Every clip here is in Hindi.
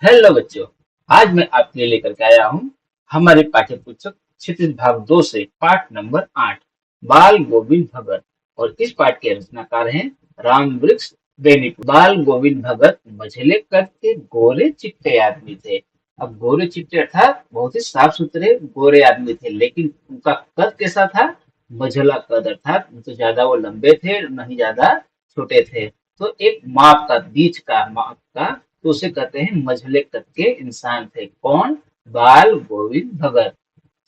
हेलो बच्चों। आज मैं आपके लिए लेकर के आया हूँ हमारे पाठ्य पुस्तक क्षितिज भाग 2 से पाठ नंबर 8 बाल गोविंद भगत। और इस पाठ के रचनाकार हैं राम वृक्ष बेनीपुर। बाल गोविंद भगत मझले कद के गोरे चिट्टे आदमी थे। अब गोरे चिट्टे अर्थात बहुत ही साफ सुथरे गोरे आदमी थे, लेकिन उनका कद कैसा था? मझला कद, अर्थात न तो ज्यादा वो लंबे थे न ही ज्यादा छोटे थे। तो एक माप का, बीच का माप का, तो उसे कहते हैं मझले कद के इंसान थे। कौन? बाल गोविंद भगत।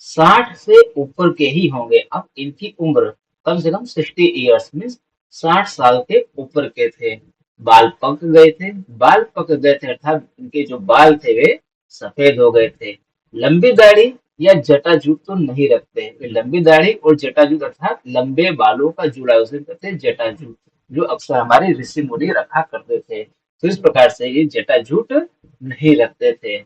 60 से ऊपर के ही होंगे। अब इनकी उम्र कम से कम 60 ईयर्स मीन 60 साल के ऊपर के थे। बाल पक गए थे। बाल पक गए थे अर्थात इनके जो बाल थे वे सफेद हो गए थे। लंबी दाढ़ी या जटाजूट तो नहीं रखते। वे लंबी दाढ़ी और जटाजूट अर्थात लंबे बालों का जुड़ा उसे कहते हैं जटाजूट, जो अक्सर हमारे ऋषि मुनि रखा करते थे। तो इस प्रकार से ये जटाजूट नहीं रखते थे,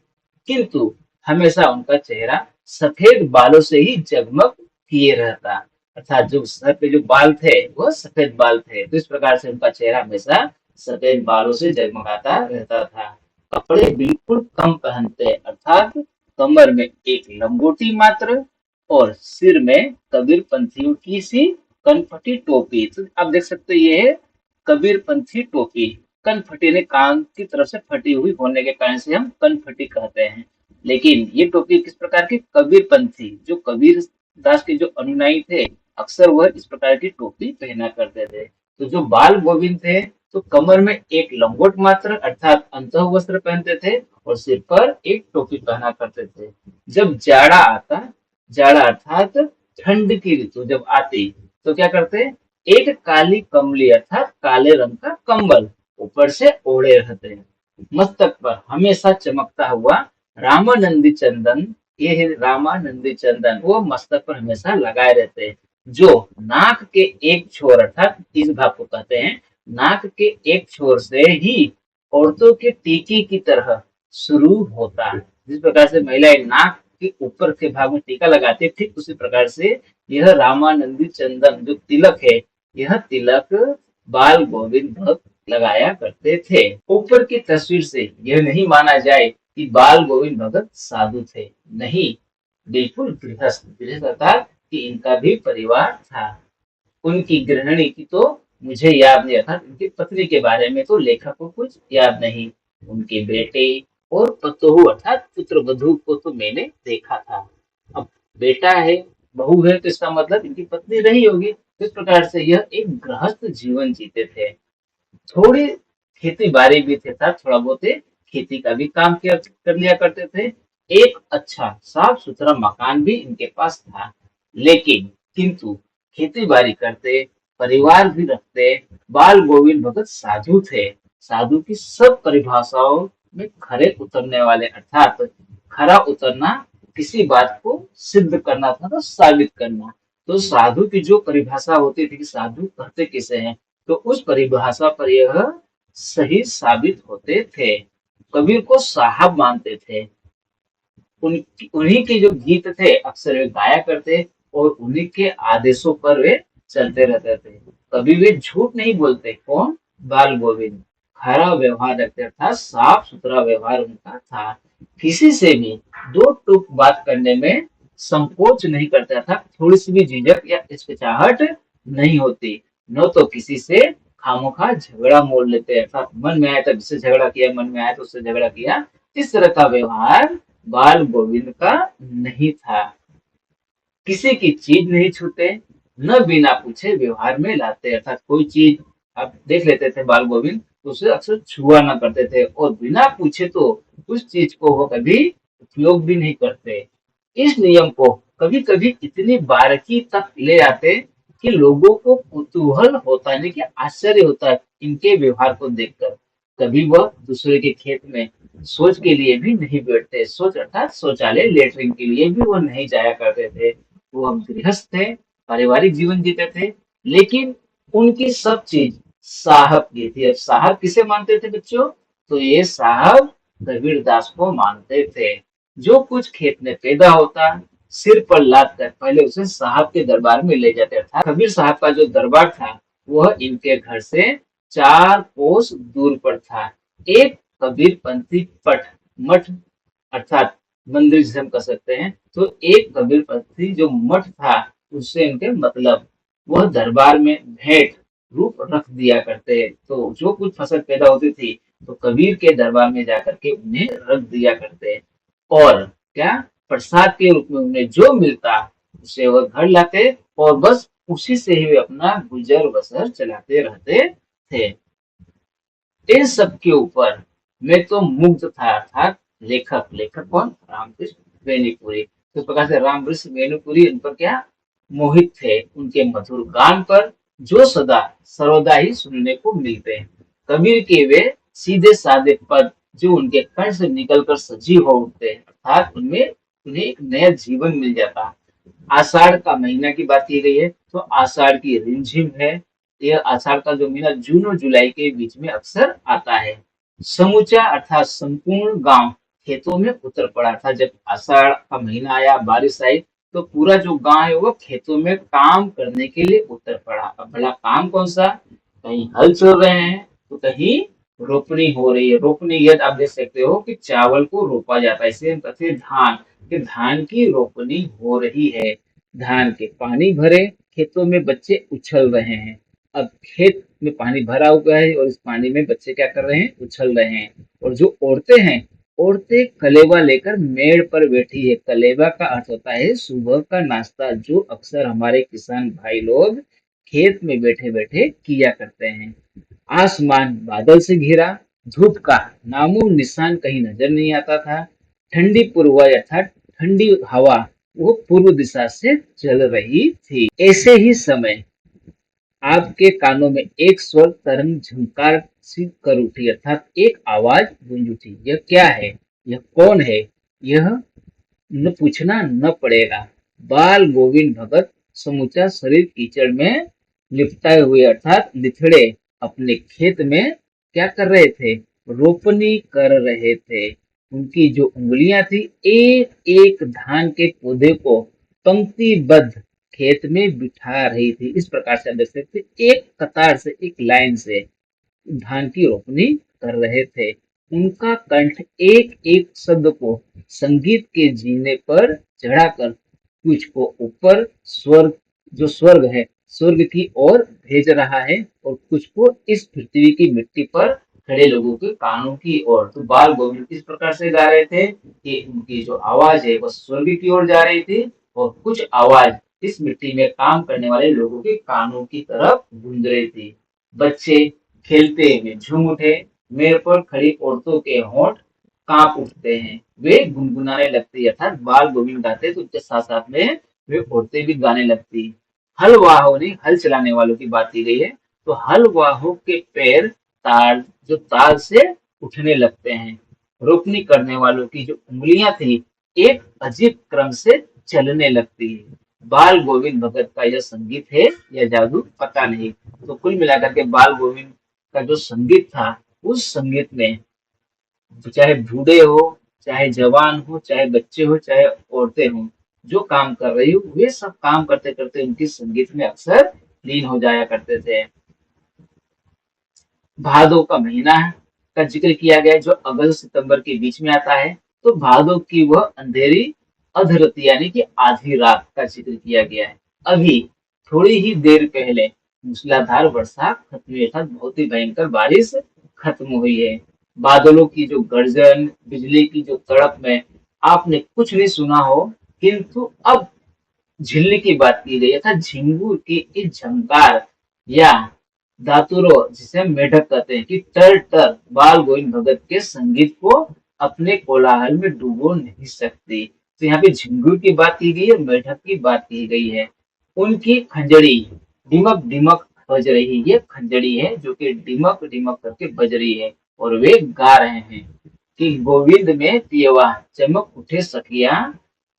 किंतु हमेशा उनका चेहरा सफेद बालों से ही जगमग किए रहता। अर्थात जो सर पे जो बाल थे वो सफेद बाल थे, तो इस प्रकार से उनका चेहरा हमेशा सफेद बालों से जगमगाता रहता था। कपड़े बिल्कुल कम पहनते, अर्थात कमर में एक लंगोटी मात्र और सिर में कबीर पंथियों की सी कनपटी टोपी। तो आप देख सकते हैं, ये है कबीर पंथी टोपी। कनफटी ने कान की तरफ से फटी हुई होने के कारण से हम कनफटी कहते हैं। लेकिन ये टोपी किस प्रकार की? कबीर पंथी, जो कबीर दास के जो अनुयायी थे, अक्सर वह इस प्रकार की टोपी पहना करते थे। तो जो बाल गोविंद थे, तो कमर में एक लंगोट मात्र अर्थात अंतः वस्त्र पहनते थे और सिर पर एक टोपी पहना करते थे। जब जाड़ा आता, जाड़ा अर्थात ठंड की ऋतु जब आती, तो क्या करते? एक काली कमली अर्थात काले रंग का कंबल ऊपर से ओढ़े रहते हैं। मस्तक पर हमेशा चमकता हुआ रामानंदी चंदन, ये है रामानंदी चंदन, वो मस्तक पर हमेशा लगाए रहते हैं, जो नाक के एक छोर अर्थात इस भाग को कहते हैं, नाक के एक छोर से ही औरतों के टीके की तरह शुरू होता है। जिस प्रकार से महिलाएं नाक के ऊपर के भाग में टीका लगाती है, ठीक उसी प्रकार से यह रामानंदी चंदन जो तिलक है, यह तिलक बाल गोविंद भक्त लगाया करते थे। ऊपर की तस्वीर से यह नहीं माना जाए कि बाल गोविंद भगत साधु थे। नहीं, बिल्कुल गृहस्थ। गृहस्थ अर्थात कि इनका भी परिवार था। उनकी गृहिणी की तो मुझे याद नहीं, अर्थात उनकी पत्नी के बारे में तो लेखक को कुछ याद नहीं। उनके बेटे और पतोहू अर्थात पुत्र वधू को तो मैंने देखा था। अब बेटा है, बहू है, तो इसका मतलब इनकी पत्नी रही होगी। तो इस प्रकार से यह एक गृहस्थ जीवन जीते थे। थोड़ी खेती बाड़ी भी थे, था थोड़ा बहुत खेती का भी काम किया कर लिया करते थे। एक अच्छा साफ सुथरा मकान भी इनके पास था, लेकिन किंतु खेती बाड़ी करते, परिवार भी रखते। बाल गोविंद भगत साधु थे। साधु की सब परिभाषाओं में खरे उतरने वाले, अर्थात खरा उतरना, किसी बात को सिद्ध करना था तो साबित करना। तो साधु की जो परिभाषा होती थी कि साधु कहते किसे हैं, तो उस परिभाषा पर यह सही साबित होते थे। कबीर को साहब मानते थे। उन्हीं के जो गीत थे अक्सर वे गाया करते और उन्हीं के आदेशों पर वे चलते रहते थे। कभी वे झूठ नहीं बोलते। कौन? बाल गोविंद। खरा व्यवहार रखते, अर्थात साफ सुथरा व्यवहार उनका था। किसी से भी दो टूक बात करने में संकोच नहीं करता था। थोड़ी सी भी झिझक या हिचकिचाहट नहीं होती। न तो किसी से खामोखा झगड़ा मोल लेते, अर्थात मन में आया तो इससे झगड़ा किया, मन में आया तो उससे झगड़ा किया। इस तरह का व्यवहार बाल गोविंद का नहीं था। किसी की चीज नहीं छूते, न बिना पूछे व्यवहार में लाते, अर्थात कोई चीज आप देख लेते थे बाल गोविंद, तो उसे अक्सर छुआ न करते थे और बिना पूछे तो उस चीज को वो कभी उपयोग भी नहीं करते। इस नियम को कभी कभी इतनी बारीकी तक ले आते कि लोगों को कुतूहल होता है कि आश्चर्य होता है इनके व्यवहार को देखकर। कभी वह दूसरे के खेत में शौच के लिए भी नहीं बैठते। शौच अर्थात शौचालय, लेटरिन के लिए भी वो नहीं जाया करते थे। वो हम गृहस्थ थे, पारिवारिक जीवन जीते थे, लेकिन उनकी सब चीज साहब की थी। अब साहब किसे मानते थे बच्चों? तो ये साहब कबीर दास को मानते थे। जो कुछ खेत में पैदा होता, सिर पर लाद कर पहले उसे साहब के दरबार में ले जाते था। कबीर साहब का जो दरबार था वह इनके घर से 4 कोस दूर पर था। एक कबीर पंथी पट मठ अर्थात मंदिर जिसे हम कह सकते हैं। तो एक कबीरपंथी जो मठ था, उससे इनके मतलब वह दरबार में भेंट रूप रख दिया करते। तो जो कुछ फसल पैदा होती थी, तो कबीर के दरबार में जाकर के उन्हें रख दिया करते, और क्या, प्रसाद के रूप में उन्हें जो मिलता उसे वह घर लाते, और बस उसी से ही वे अपना गुजर बसर चलाते रहते थे। इन सब के ऊपर मैं तो मुग्ध था, अर्थात लेखक, लेखक कौन, रामकृष्ण वेणुपुरी। तो इस प्रकार से रामकृष्ण वेणुपुरी इन पर क्या, मोहित थे, उनके मधुर गान पर, जो सदा सर्वदा ही सुनने को मिलते हैं। कबीर के वे सीधे साधे पद जो उनके कंठ से निकलकर सजीव हो उठते हैं, अर्थात उनमें उन्हें एक नया जीवन मिल जाता। आषाढ़ का महीना की बात की गई है, तो आषाढ़ की रिमझिम है। यह आषाढ़ का जो महीना जून और जुलाई के बीच में अक्सर आता है। समूचा अर्थात संपूर्ण गांव खेतों में उतर पड़ा था। जब आषाढ़ का महीना आया, बारिश आई, तो पूरा जो गांव है वो खेतों में काम करने के लिए उतर पड़ा। अब भला काम कौन सा, कहीं हल चल रहे हैं, तो कहीं रोपनी हो रही है। रोपनी यदि आप देख सकते हो कि चावल को रोपा जाता है, इसे हम कहते हैं धान, कि धान की रोपनी हो रही है। धान के पानी भरे खेतों में बच्चे उछल रहे हैं। अब खेत में पानी भरा हुआ है, और इस पानी में बच्चे क्या कर रहे हैं, उछल रहे हैं। और जो औरतें हैं, औरतें कलेवा लेकर मेड़ पर बैठी है। कलेवा का अर्थ होता है सुबह का नाश्ता, जो अक्सर हमारे किसान भाई लोग खेत में बैठे बैठे किया करते हैं। आसमान बादल से घिरा, धूप का नामो निशान कहीं नजर नहीं आता था। ठंडी पूर्वाज अर्थात ठंडी हवा वो पूर्व दिशा से चल रही थी। ऐसे ही समय आपके कानों में एक स्वर तरंग झंकार सी कर उठी, अर्थात एक आवाज गूंज उठी। यह क्या है, यह कौन है, यह न पूछना न पड़ेगा। बाल गोविंद भगत समूचा शरीर कीचड़ में लिपटाए हुए अर्थात लिथड़े अपने खेत में क्या कर रहे थे, रोपनी कर रहे थे। उनकी जो उंगलियां थी, एक एक धान के पौधे को पंक्तिबद्ध खेत में बिठा रही थी। इस प्रकार से आप देख सकते हैं, एक कतार से, एक लाइन से धान की रोपनी कर रहे थे। उनका कंठ एक एक शब्द को संगीत के जीने पर चढ़ाकर कुछ को ऊपर स्वर्ग, जो स्वर्ग है, स्वर्ग की ओर भेज रहा है, और कुछ को इस पृथ्वी की मिट्टी पर खड़े लोगों के कानों की ओर। तो बाल गोविंद इस प्रकार से गा रहे थे कि उनकी जो आवाज है वह स्वर्ग की ओर जा रही थी, और कुछ आवाज इस मिट्टी में काम करने वाले लोगों के कानों की तरफ गूंज रही थी। बच्चे खेलते हुए झूम उठे, मेड़ पर खड़ी औरतों के होंठ कांप उठते हैं, वे गुनगुनाने लगती है, अर्थात बाल गोविंद गाते तो उसके साथ साथ में वे औरतें भी गाने लगती। हल वाहों ने, हल चलाने वालों की बात की गई है, तो हल वाहों के पैर ताल, जो ताल से उठने लगते हैं। रोपनी करने वालों की जो उंगलियां थी, एक अजीब क्रम से चलने लगती है। बाल गोविंद भगत का यह संगीत है या जादू, पता नहीं। तो कुल मिलाकर के बाल गोविंद का जो संगीत था, उस संगीत में चाहे बूढ़े हो, चाहे जवान हो, चाहे बच्चे हो, चाहे औरतें हो, जो काम कर रही हो, वे सब काम करते करते उनकी संगीत में अक्सर लीन हो जाया करते थे। भादों का महीना का जिक्र किया गया है, जो अगस्त सितंबर के बीच में आता है। तो भादों की वह अंधेरी अधरती यानी कि आधी रात का जिक्र किया गया है। अभी थोड़ी ही देर पहले मूसलाधार वर्षा खत्म हुई, अर्थात बहुत ही भयंकर बारिश खत्म हुई है। बादलों की जो गर्जन, बिजली की जो तड़प में आपने कुछ नहीं सुना हो, किंतु अब झिल्ली की बात की गई, अर्थात झिंगुर की इस झंकार या दातुरो जिसे हम मेढक कहते हैं, कि टर टर बाल गोविंद भगत के संगीत को अपने कोलाहल में डुबो नहीं सकती। तो यहाँ पे झिंगुर की बात की गई है, मेढक की बात की गई है। उनकी खंजड़ी डिमक डिमक बज रही है। ये खंजड़ी है जो कि डिमक डिमक करके बज रही है, और वे गा रहे हैं कि गोविंद में पियवा चमक उठे सखिया,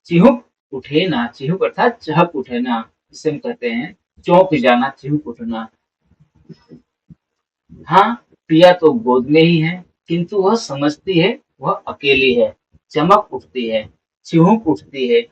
चिहुक उठे ना, चिहुक अर्थात चहक उठे ना, इसे हम कहते हैं चौंक जाना, चिहुक उठना। हाँ, पिया तो गोद में ही है, किंतु वह समझती है वह अकेली है। चमक उठती है, चिहुक उठती है।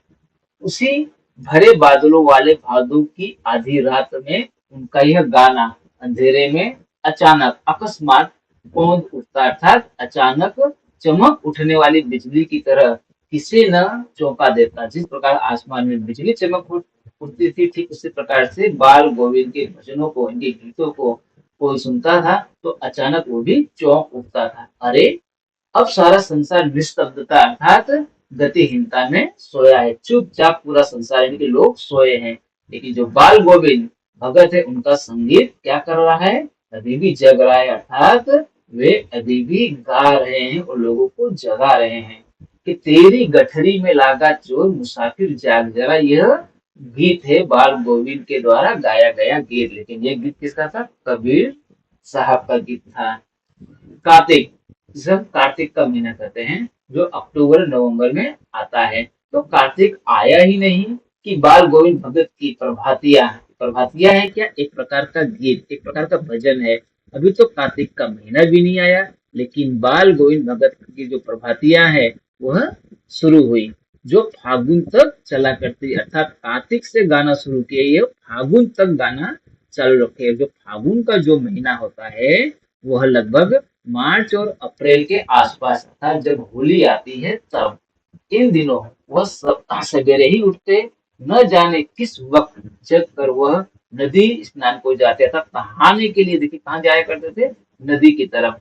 उसी भरे बादलों वाले भादों की आधी रात में उनका यह गाना अंधेरे में अचानक अकस्मात कौंध उठता, अर्थात अचानक चमक उठने वाली बिजली की तरह किसे न चौंका देता। जिस प्रकार आसमान में बिजली चमक उठती थी, ठीक उसी प्रकार से बाल गोविंद के भजनों को, इनके गीतों को कोई सुनता था तो अचानक वो भी चौंक उठता था। अरे, अब सारा संसार निस्तब्धता अर्थात गतिहीनता में सोया है। चुपचाप पूरा संसार, इनके लोग सोए हैं, लेकिन जो बाल गोविंद भगत है उनका संगीत क्या कर रहा है, अभी भी जग रहा है। अर्थात वे अभी भी गा रहे हैं और लोगों को जगा रहे हैं कि तेरी गठरी में लागा चोर मुसाफिर जाग जरा। यह गीत है बाल गोविंद के द्वारा गाया गया गीत। लेकिन यह गीत किसका था, कबीर साहब का गीत था। कार्तिक, जिसे हम कार्तिक का महीना कहते हैं, जो अक्टूबर नवंबर में आता है, तो कार्तिक आया ही नहीं कि बाल गोविंद भगत की प्रभातियां, प्रभातियां है क्या, एक प्रकार का गीत, एक प्रकार का भजन है। अभी तो कार्तिक का महीना भी नहीं आया, लेकिन बाल गोविंद भगत की जो प्रभातियां है वह शुरू हुई, जो फागुन तक चला करती। अर्थात कार्तिक से गाना शुरू किए, ये फागुन तक गाना चालू रखे। जो फागुन का जो महीना होता है वह लगभग मार्च और अप्रैल के आसपास, अर्थात जब होली आती है तब। इन दिनों वह सब सवेरे ही उठते, न जाने किस वक्त जग कर वह नदी स्नान को जाते, अर्थात नहाने के लिए। देखिए कहाँ जाया करते थे, नदी की तरफ।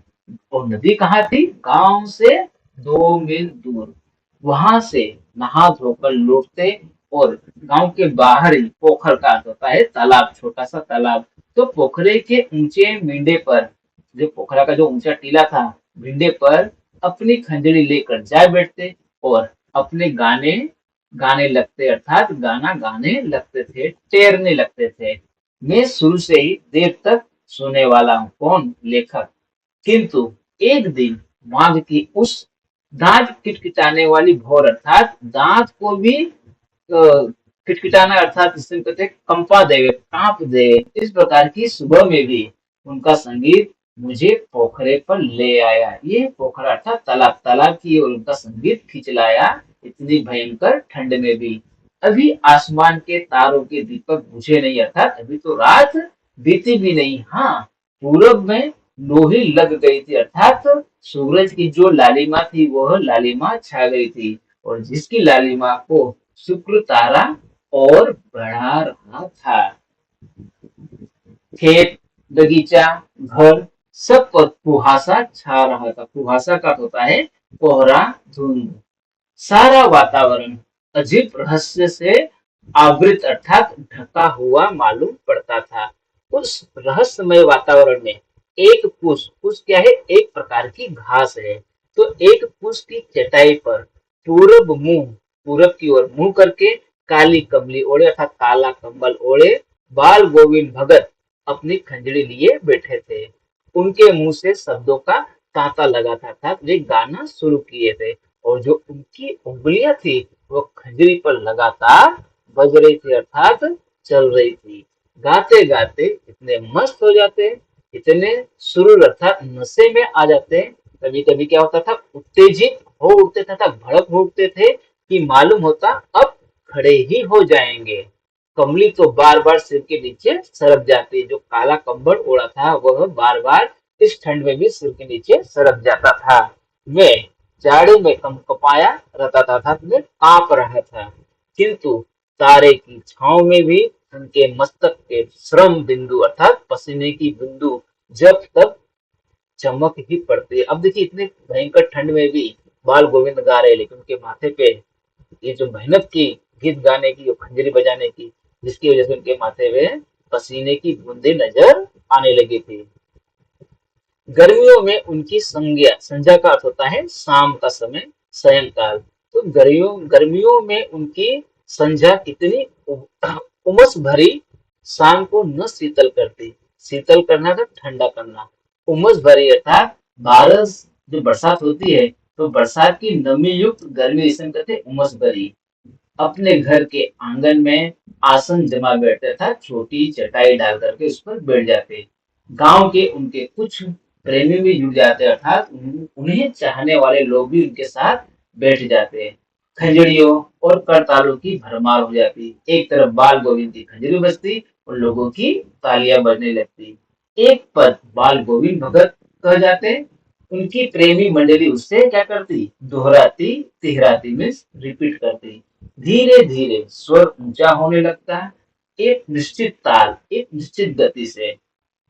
और नदी कहाँ थी, गांव से 2 मील दूर। वहां से नहा धोकर लौटते और गांव के बाहर ही पोखर का अर्थ होता है तालाब, छोटा सा तालाब। तो पोखरे के ऊंचे मिंडे पर, जो पोखरा का जो ऊंचा टीला था, भिंडे पर अपनी खंजरी लेकर जा बैठते और अपने गाने गाने लगते, अर्थात गाना गाने लगते थे, टेरने लगते थे। मैं शुरू से ही देर तक सोने वाला हूँ, कौन, लेखक। किंतु एक दिन माघ की उस दांत किटकिटाने वाली भोर, अर्थात दांत को भी किटकिटाना, अर्थात इससे कहते हैं कंपा देवे, कांप दे, इस प्रकार की सुबह में भी उनका संगीत मुझे पोखरे पर ले आया। ये पोखरा अर्थात तालाब, तालाब की ओर उनका संगीत खींच लाया, इतनी भयंकर ठंड में भी। अभी आसमान के तारों के दीपक बुझे नहीं, अर्थात अभी तो रात बीती भी नहीं। हाँ, पूरब में लोही लग गई थी, अर्थात सूरज की जो लालिमा थी वह लालिमा छा गई थी, और जिसकी लालिमा को शुक्र तारा और बढ़ा रहा था। खेत, बगीचा, घर, सब पर कुहासा छा रहा था। कुहासा का होता है कोहरा, धुंध। सारा वातावरण अजीब रहस्य से आवृत, अर्थात ढका हुआ मालूम पड़ता था। उस रहस्यमय वातावरण में एक पुष्प, पुष्प क्या है, एक प्रकार की घास है। तो एक पुष्प की चटाई पर पूरब मुंह, पूरब की ओर मुंह करके काली कमली ओढ़े, अर्थात काला कंबल ओढ़े बाल गोविंद भगत अपनी खंजरी लिए बैठे थे। उनके मुंह से शब्दों का तांता लगा था, अर्थात वे गाना शुरू किए थे, और जो उनकी उंगलियां थी वो खंजरी पर लगातार बज रही थी, अर्थात चल रही थी। गाते गाते इतने मस्त हो जाते, इतने सुरूर अर्थात नशे में आ जाते। कभी कभी क्या होता था, उत्तेजित हो उठते तथा भड़क हो उठते थे कि मालूम होता अब खड़े ही हो जाएंगे। कमली तो बार बार सिर के नीचे सरक जाती, जो काला कंबल ओढ़ा था वह बार बार इस ठंड में भी सिर के नीचे सरक जाता था। वे जाड़े में कंपकपाया रहता था, अर्थात में कांप रहा था। किंतु तारे की छांव में भी उनके मस्तक के श्रम बिंदु, अर्थात पसीने की बिंदु जब तक चमक ही पड़ती है। अब देखिए इतने भयंकर ठंड में भी बाल गोविंद गा रहे, लेकिन उनके माथे पे ये जो मेहनत की गीत गाने की, खंजरी बजाने की, जिसकी वजह से उनके माथे में पसीने की बूंदे नजर आने लगी थी। गर्मियों में उनकी संज्ञा, संध्या का अर्थ होता है शाम का समय, सायंकाल। तो गर्मियों में उनकी संध्या कितनी उमस भरी, शाम को न शीतल करती, शीतल करना था ठंडा करना, उमस भरी अर्थात बारिश, जो बरसात होती है तो बरसात की नमी युक्त गर्मी, इसे कहते हैं उमस भरी। अपने घर के आंगन में आसन जमा बैठता था, छोटी चटाई डाल करके उस पर बैठ जाते। गांव के उनके कुछ प्रेमी भी जुड़ जाते, अर्थात उन्हें चाहने वाले लोग भी उनके साथ बैठ जाते। खंजड़ियों और करतालों की भरमार हो जाती, एक तरफ बाल गोविंद की खंजरी बजती और लोगों की तालियां बजने लगती। एक पद बाल गोविंद भगत कह जाते उनकी प्रेमी मंडली उससे क्या करती, दोहराती तिहराती मीन्स रिपीट करती। धीरे धीरे स्वर ऊंचा होने लगता है, एक निश्चित ताल, एक निश्चित गति से।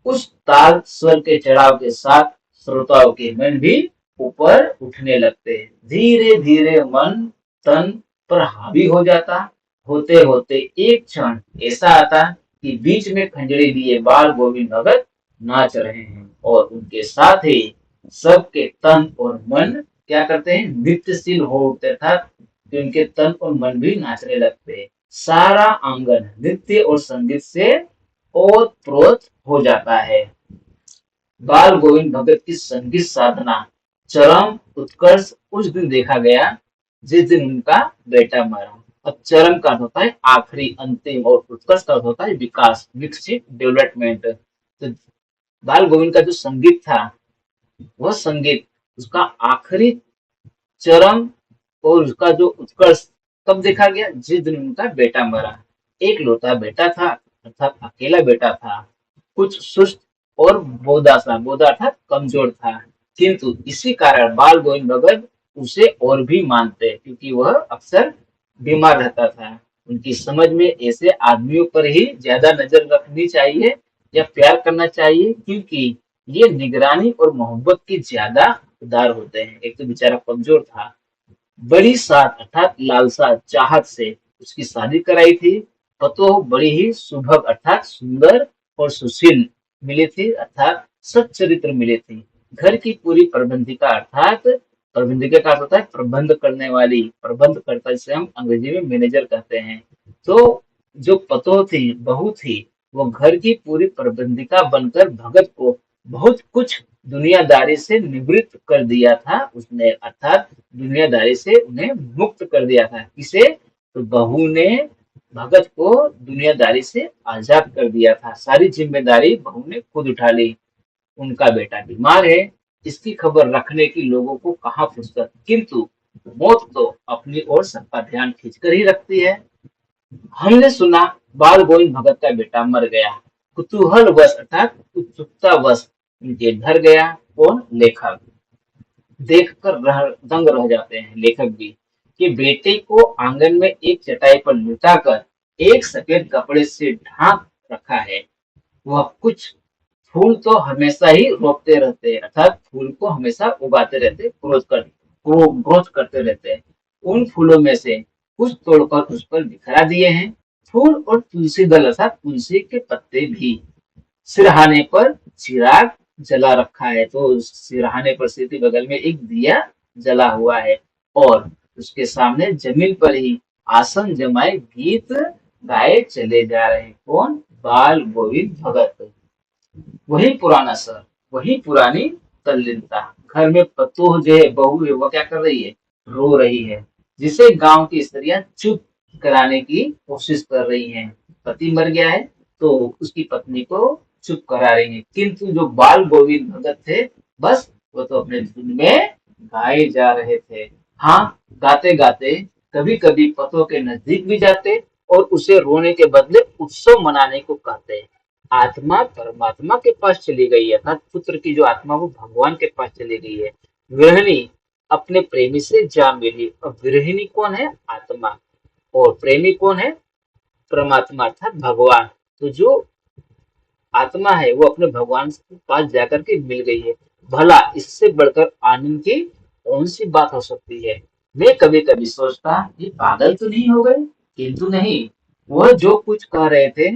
उस ताल स्वर के चढ़ाव के साथ श्रोताओं के मन भी ऊपर उठने लगते। धीरे धीरे मन तन पर हावी हो जाता। होते होते एक क्षण ऐसा आता कि बीच में खंजरी लिए बाल गोविंद भगत नाच रहे हैं और उनके साथ ही सबके तन और मन क्या करते हैं, नृत्यशील हो उठते था कि उनके तन और मन भी नाचने लगते। सारा आंगन नृत्य और संगीत से ओत प्रोत हो जाता है। बाल गोविंद भगत की संगीत साधना चरम उत्कर्ष उस दिन देखा गया जिस दिन उनका बेटा मरा। अब चरम का अर्थ होता है आखिरी, अंतिम, और उत्कर्ष का अर्थ होता है विकास, विकसित, डेवलपमेंट। तो बाल गोविंद का जो संगीत था, वह संगीत उसका आखिरी चरम और उसका जो उत्कर्ष कब देखा गया, जिस दिन उनका बेटा मरा। एक लौता बेटा था, अर्थात अकेला बेटा था, कुछ सुस्त और बोदा सा, बोदा अर्थात कमजोर था। किंतु इसी कारण बाल गोविंद भगत उसे और भी मानते क्योंकि वह अक्सर बीमार रहता था। उनकी समझ में ऐसे आदमियों पर ही ज्यादा नजर रखनी चाहिए या प्यार करना चाहिए क्योंकि ये निगरानी और मोहब्बत की ज्यादा उदार होते हैं। एक तो बेचारा कमजोर था, बड़ी साथ अर्थात लालसा चाहत से उसकी शादी कराई थी। पतोह बड़ी ही सुभग अर्थात सुंदर और सुशील मिली थी, अर्थात सच्चरित्र मिली थी। घर की पूरी प्रबंधिका अर्थात प्रबंधिका का अर्थ होता है प्रबंध करने वाली, प्रबंध करता जिसे हम अंग्रेजी में मैनेजर कहते हैं। तो जो पतोह थी, बहू थी, वो घर की पूरी प्रबंधिका बनकर भगत को बहुत कुछ दुनियादारी से निवृत्त कर दिया था उसने, अर्थात दुनियादारी से उन्हें मुक्त कर दिया था। किसे, तो बहू ने भगत को दुनियादारी से आजाद कर दिया था। सारी जिम्मेदारी बहू ने खुद उठा ली। उनका बेटा बीमार है, इसकी खबर रखने की लोगों को कहाँ फुर्सत, किंतु मौत तो अपनी ओर सबका ध्यान खींचकर ही रखती है। हमने सुना बाल गोविंद भगत का बेटा मर गया। कुतूहल वश अर्थात उत्सुकता वश उनके घर गया कौन, लेखक। देखकर दंग रह जाते हैं लेखक भी कि बेटे को आंगन में एक चटाई पर लिटाकर एक सफेद कपड़े से ढांक रखा है। वह कुछ फूल तो हमेशा ही रोपते रहते हैं, अर्थात फूल को हमेशा उगाते रहते, ग्रोथ करते रहते हैं। उन फूलों में से कुछ तोड़कर उस पर बिखरा दिए हैं, फूल और तुलसी दल अर्थात तुलसी के पत्ते भी। सिरहाने पर चिराग जला रखा है, तो सिरहाने पर सिर के बगल में एक दिया जला हुआ है और उसके सामने जमीन पर ही आसन जमाए गीत गाए चले जा रहे हैं कौन, बाल गोविंद भगत। वही पुराना सर, वही पुरानी तल्लीनता। घर में पतोह जो है, बहू है, वो क्या कर रही है, रो रही है, जिसे गांव की स्त्रियां चुप कराने की कोशिश कर रही हैं। पति मर गया है तो उसकी पत्नी को चुप करा रही है, किंतु जो बाल गोविंद भगत थे, बस वो तो अपने धुन में गाए जा रहे थे। हाँ, गाते गाते कभी कभी पतों के नजदीक भी जाते और उसे रोने के बदले उत्सव मनाने को कहते। आत्मा परमात्मा के पास चली गई है, अर्थात पुत्र की जो आत्मा वो भगवान के पास चली गई है। गृहिणी अपने प्रेमी से जा मिली। अब गृहिणी कौन है, आत्मा, और प्रेमी कौन है, परमात्मा अर्थात भगवान। तो जो आत्मा है वो अपने भगवान के पास जाकर के मिल गई है। भला इससे बढ़कर आनंद की कौन सी बात हो सकती है। मैं कभी कभी सोचता ये पागल तो नहीं हो गए, किंतु नहीं, वह जो कुछ कह रहे थे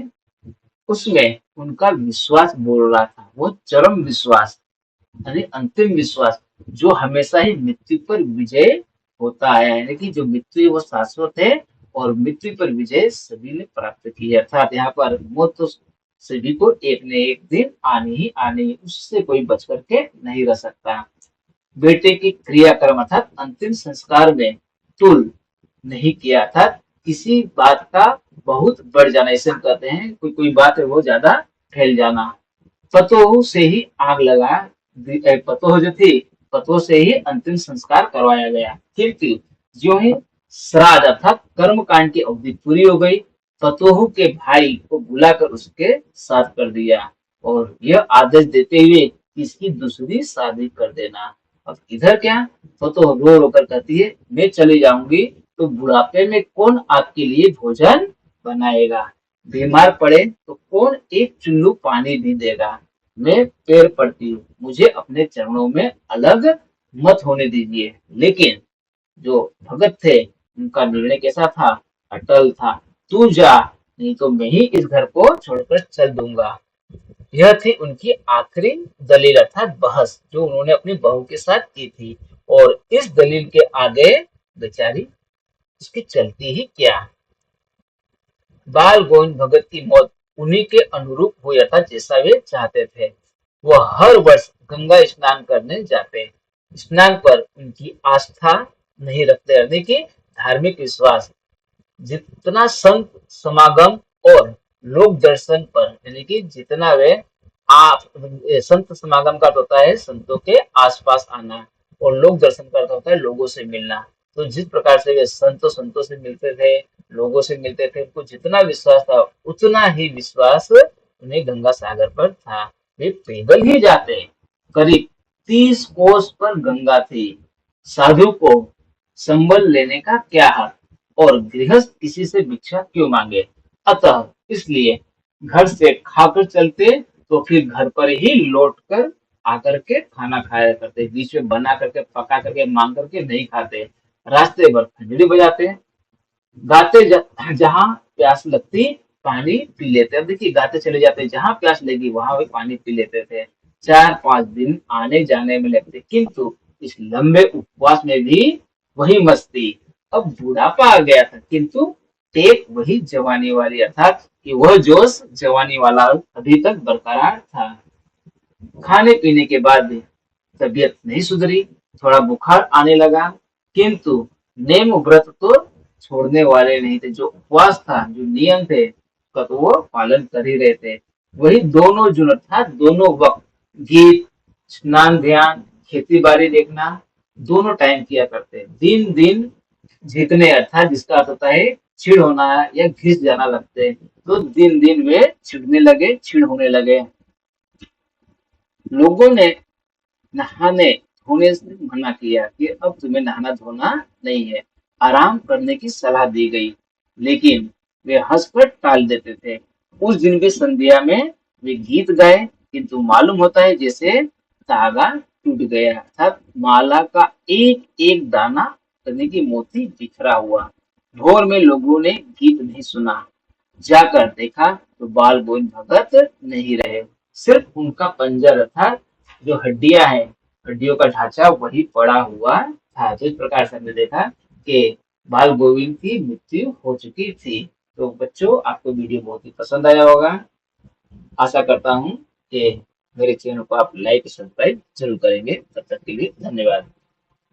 उसमें उनका विश्वास बोल रहा था, वो चरम विश्वास, यानी अंतिम विश्वास, जो हमेशा ही मृत्यु पर विजय होता है, यानी कि जो मृत्यु है वो शाश्वत है और मृत्यु पर विजय सभी ने प्राप्त की है। अर्थात यहाँ पर मौत तो सभी को एक न एक दिन आनी ही आनी है, उससे कोई बच करके नहीं रह सकता। बेटे की क्रियाक्रम अर्थात अंतिम संस्कार में तुल नहीं किया था, किसी बात का बहुत बढ़ जाना, इसे हम कहते हैं कोई कोई बात है वो ज्यादा फैल जाना। पतोह से ही आग लगा, पतोह जो थी, पतोह से ही अंतिम संस्कार करवाया गया, क्योंकि जो ही श्राद्ध अर्थात कर्म कांड की अवधि पूरी हो गई, पतोह के भाई को बुलाकर उसके साथ कर दिया और यह आदेश देते हुए कि इसकी दूसरी शादी कर देना। अब इधर क्या, तो रो रो कर कहती है, मैं चली जाऊंगी तो बुढ़ापे में कौन आपके लिए भोजन बनाएगा, बीमार पड़े तो कौन एक चुल्लू पानी भी देगा। मैं पैर पड़ती हूँ, मुझे अपने चरणों में अलग मत होने दीजिए। लेकिन जो भगत थे उनका निर्णय कैसा था, अटल था। तू जा, नहीं तो मैं ही इस घर को छोड़कर चल दूंगा। यह थी उनकी आखिरी दलील अर्थात बहस जो उन्होंने अपनी बहू के साथ की थी। और इस दलील के आगे बेचारी उसकी चलती ही क्या। बाल गोविंद भगत की मौत उन्हीं के अनुरूप हुई अर्थात जैसा वे चाहते थे। वह हर वर्ष गंगा स्नान करने जाते। स्नान पर उनकी आस्था नहीं रखते, यानी कि धार्मिक विश्वास, जितना संत समागम और लोक दर्शन पर, यानी कि जितना वे आप संत समागम का अर्थ होता है संतों के आसपास आना, और लोक दर्शन का अर्थ होता है लोगों से मिलना। तो जिस प्रकार से वे संतों से मिलते थे, लोगों से मिलते थे, उनको जितना विश्वास था उतना ही विश्वास उन्हें गंगा सागर पर था। वे पैदल ही जाते। करीब 30 कोस पर गंगा थी। साधु को संबल लेने का क्या हक, और गृहस्थ किसी से भिक्षा क्यों मांगे। अतः इसलिए घर से खाकर चलते तो फिर घर पर ही लौट कर आकर के खाना खाया करते, बीच में बना करके पका करके मांग करके नहीं खाते। रास्ते भर खंजड़ी बजाते, गाते जहां प्यास लगती पानी पी लेते। अब देखिए गाते चले जाते, जहां प्यास लगी वहां वे पानी पी लेते थे। 4-5 दिन आने जाने में लगते, किंतु इस लंबे उपवास में भी वही मस्ती। अब बुढ़ापा आ गया था किंतु टेक वही जवानी वाली, अर्थात कि वह जोश जवानी वाला अभी तक बरकरार था। खाने पीने के बाद भी तबीयत नहीं सुधरी, थोड़ा बुखार आने लगा, किंतु नेम व्रत तो छोड़ने वाले नहीं थे। जो उपवास था, जो नियम थे, उसका तो वो पालन कर ही रहे थे। वही दोनों जुन अर्थात दोनों वक्त, गीत, स्नान, ध्यान, खेती बाड़ी देखना, दोनों टाइम किया करते। दिन दिन जीतने अर्थात जिसका अर्थ होता है छिड़ होना या घिस जाना लगते, तो दिन दिन वे छिड़ने लगे, छिड़ होने लगे। लोगों ने नहाने धोने से मना किया कि अब तुम्हें नहाना धोना नहीं है, आराम करने की सलाह दी गई, लेकिन वे हंसकर टाल देते थे। उस दिन भी संध्या में वे गीत गाए, किंतु मालूम होता है जैसे धागा टूट गया, अर्थात माला का एक एक दाना यानी कि मोती बिखरा हुआ। भोर में लोगों ने गीत नहीं सुना, जाकर देखा तो बाल गोविंद भगत नहीं रहे, सिर्फ उनका पंजर अर्थात जो हड्डियां हैं, हड्डियों का ढांचा वही पड़ा हुआ था। तो इस प्रकार से हमने देखा कि बाल गोविंद की मृत्यु हो चुकी थी। तो बच्चों आपको वीडियो बहुत ही पसंद आया होगा। आशा करता हूँ कि मेरे चैनल को आप लाइक सब्सक्राइब जरूर करेंगे। तब तक के लिए धन्यवाद।